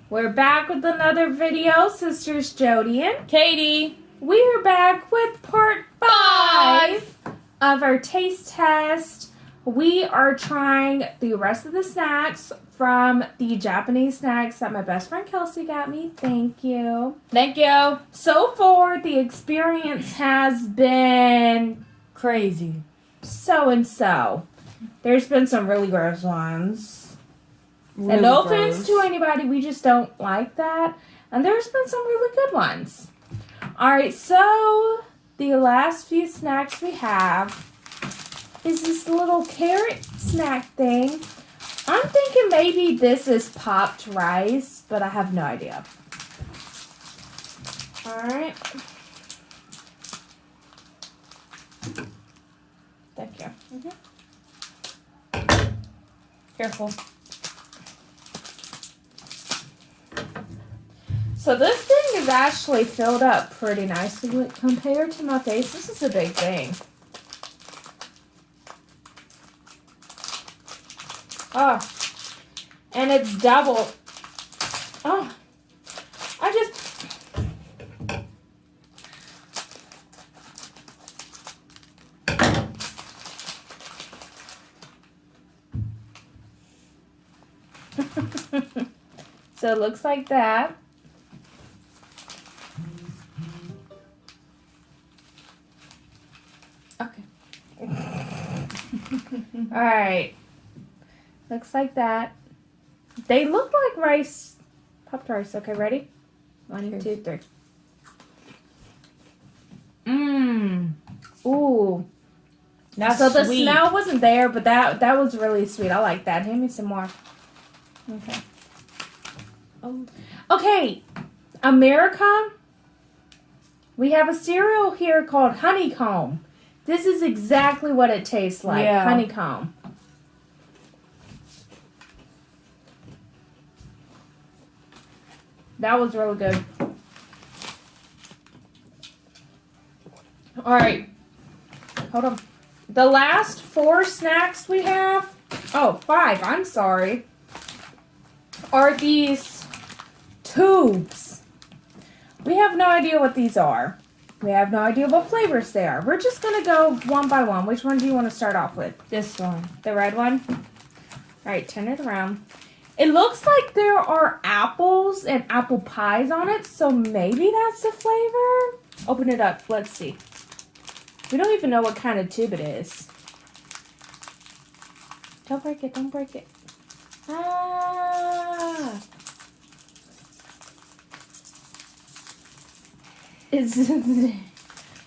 We're back with another video, Sisters Jodi and Katie. We are back with part 5 of our taste test. We are trying the rest of the snacks from the Japanese snacks that my best friend Kelsey got me. Thank you. Thank you. So far, the experience has been crazy. So. There's been some really gross ones. Really and no gross. offense to anybody, we just don't like that. And there's been some really good ones. Alright, so the last few snacks we have is this little carrot snack thing. I'm thinking maybe this is popped rice, but I have no idea. Alright. Thank you. Careful. So this thing is actually filled up pretty nicely compared to my face. This is a big thing. Oh, and it's double. Oh, I just... So it looks like that. Okay. Alright. Looks like that. They look like rice. Popped rice. Okay, ready? 1, 2, 3. Mmm. Ooh. That's so the sweet. smell wasn't there, but that was really sweet. I like that. Hand me some more. Okay. Oh. Okay. America. We have a cereal here called Honeycomb. This is exactly what it tastes like. Yeah. Honeycomb. That was really good. Alright. Hold on. The last 4 snacks we have, 5, I'm sorry, are these tubes. We have no idea what these are. We have no idea what flavors they are. We're just going to go one by one. Which one do you want to start off with? This one. The red one? Alright, turn it around. It looks like there are apples and apple pies on it, so maybe that's the flavor. Open it up. Let's see. We don't even know what kind of tube it is. Don't break it. Don't break it. Ah.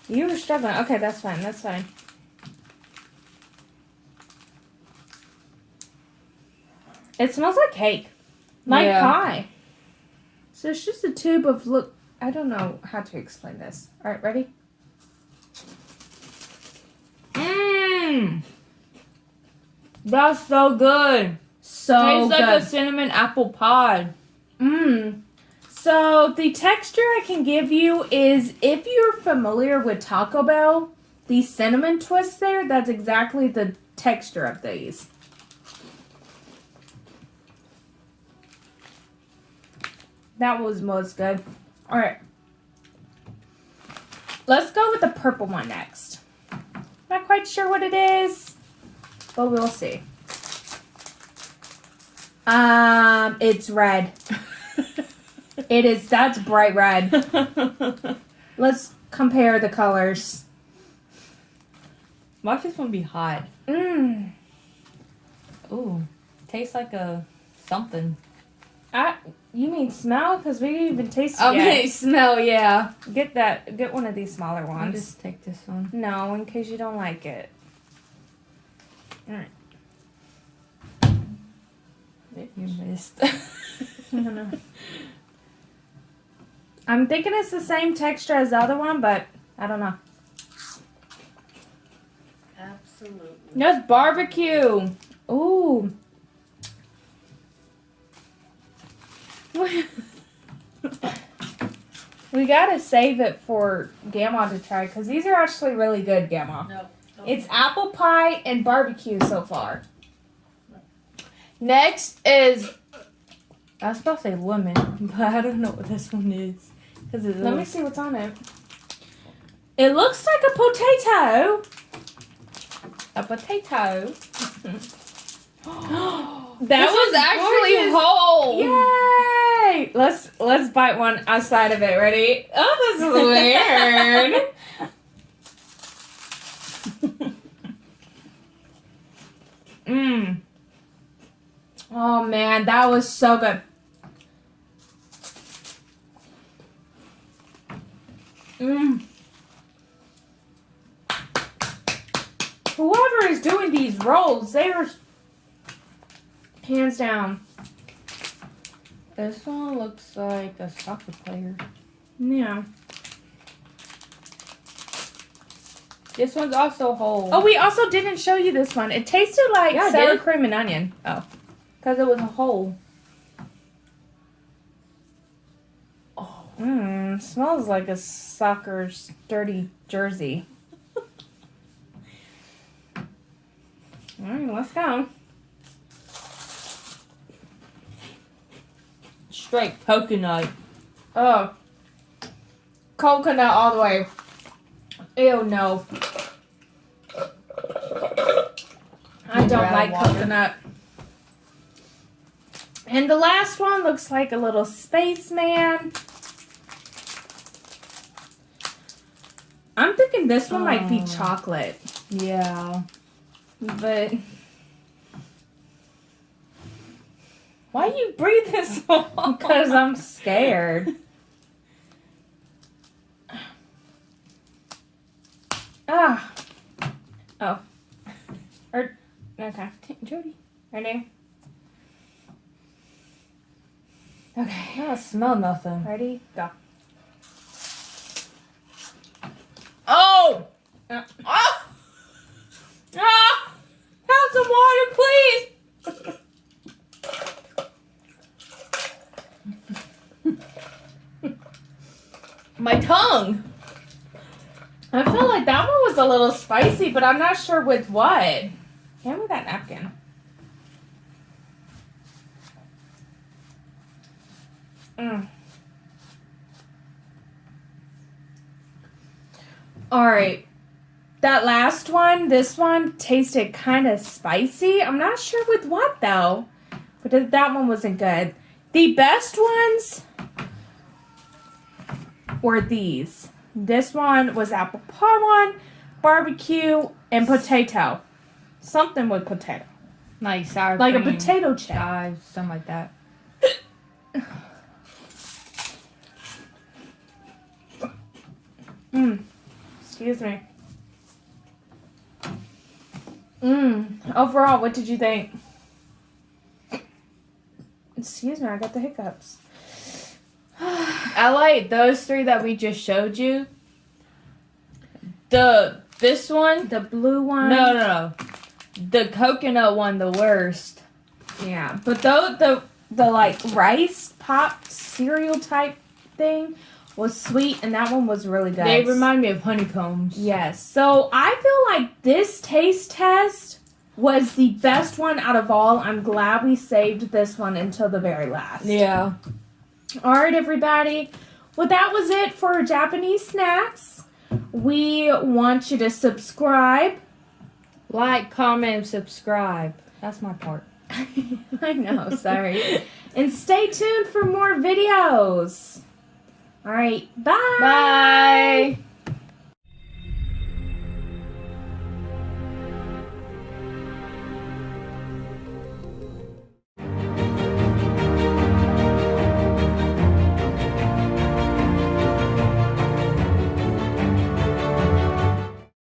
You were struggling. Okay, that's fine. That's fine. It smells like cake. Like pie. So it's just a tube of, look, I don't know how to explain this. All right, ready? Mmm. That's so good. So tastes good. like a cinnamon apple pie. Mmm. So the texture I can give you is, if you're familiar with Taco Bell, the cinnamon twist there, that's exactly the texture of these. That was most good. All right. Let's go with the purple one next. Not quite sure what it is, but we'll see. It's red. It is, that's bright red. Let's compare the colors. Watch this one be hot. Mmm. Ooh. Tastes like a something. You mean smell? Because we didn't even taste it yet. Okay, smell, yeah. Get one of these smaller I'll ones. just take this one. No, in case you don't like it. Alright. You missed. No. I'm thinking it's the same texture as the other one, but I don't know. Absolutely. That's barbecue. Ooh. We gotta save it for Gamma to try because these are actually really good, Gamma. No. It's apple pie and barbecue so far. Next is. I was supposed to say lemon, but I don't know what this one is. Let me see what's on it. It looks like a potato. A potato. That was actually whole. Yay! Let's bite one outside of it. Ready? Oh, this is weird. Mmm. Oh man, that was so good. Mmm. Whoever is doing these rolls, they are hands down. This one looks like a soccer player. Yeah. This one's also whole. Oh, we also didn't show you this one. It tasted like Yeah, it sour did. cream and onion. Oh. Because it was a whole. Oh. Mmm. Smells like a soccer's dirty jersey. Alright, let's go. Straight coconut. Oh. Coconut all the way. Ew, no. I don't Grab like water. coconut. And the last one looks like a little spaceman. I'm thinking this one might be Oh. chocolate. Yeah. But why you breathing so hard? Because I'm scared. Ah. Oh. Okay. Jodi. Ready? Okay. I don't smell nothing. Ready? Go. Oh! Ah. Ah! Ah! Have some water, please! My tongue! I feel like that one was a little spicy, but I'm not sure with what. Hand me that napkin. Alright. That last one, this one tasted kind of spicy. I'm not sure with what though. But that one wasn't good. The best ones were these. This one was apple pie one, barbecue, and potato. Something with potato. Like sour Like a cream, potato chip. chives, something like that. Excuse me. Overall, what did you think? Excuse me, I got the hiccups. I like those three that we just showed you. This one. The blue one. No. The coconut one, the worst. Yeah, but though the like rice pop cereal type thing was sweet, and that one was really good. They remind me of honeycombs. Yes. So I feel like this taste test was the best one out of all. I'm glad we saved this one until the very last. Yeah. All right, everybody. Well, that was it for Japanese snacks. We want you to subscribe. Like, comment, and subscribe. That's my part. I know, sorry. And stay tuned for more videos. All right, bye. Bye.